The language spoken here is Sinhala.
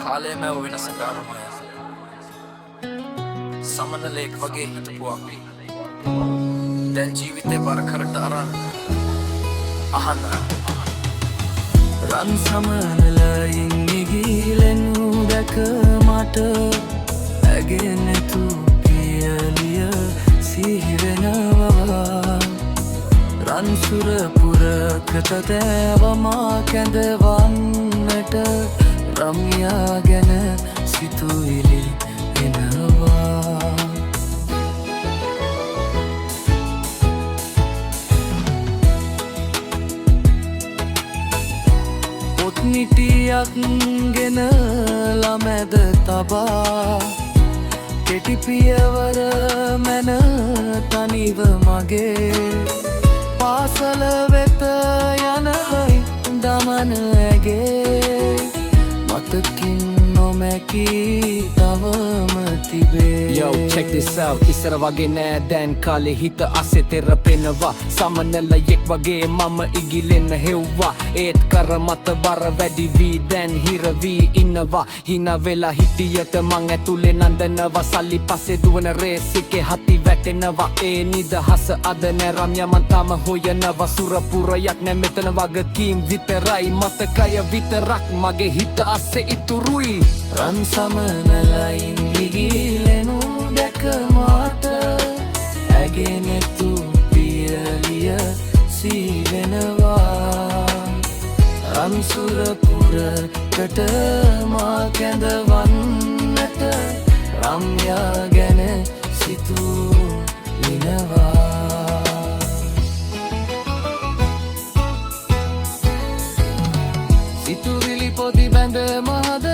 කාලය මැව වෙනස ගානමය සමනලෙක් වගේ හිටපු අපි දැන් ජීවිතේ බර කරට අරන් අහන්න රන් සමනලයින් ගිහිලෙනු දැක මට ඇගෙනතු පියලිය සිහිවෙනවා රන් සුරපුරකට තෑවමා කැඳවන්නට රම්යා ගැන සිතුවිලි එනවා පොත්නිටියක් ගෙන ළමැද තබා කෙටි පියවර මැන තනිව මගේ පාසල වෙත යනයි දමන ඇගේ මතකින් නොමැකී තවම තිබේ Yo, check this out. ඉස්සර වගේ නෑ දැන් කාලේ හිත අසේ තෙරපෙනවා සමනලයෙක් වගේ මම ඉගිලෙන්න හෙව්වා ඒත් කර මත බර වැඩි වී දැන් හිර වී ඉන්නවා හිනා වෙලා හිටියට මං ඇතුලේ නන්දනවා සල්ලි පස්සේ දුවන රේස් එකේ හති වැටෙනවා ඒ නිදහස අද නෑ රම්යා මං තාම හොයනවා සුරපුරයක් නෑ මෙතන වගකීම් විතරයි මතකය විතරක් මගේ හිත අසේ ඉතුරුයි රන් සමනලයින් ගිහිලෙනු දැක මට ඇගෙනතු පියලිය සිහිවෙනවා රන් සුරපුරකට මා කැඳවන්නට රම්යා ගැන සිතුවිනවා සිතුවිලි පොදි බැඳ මහද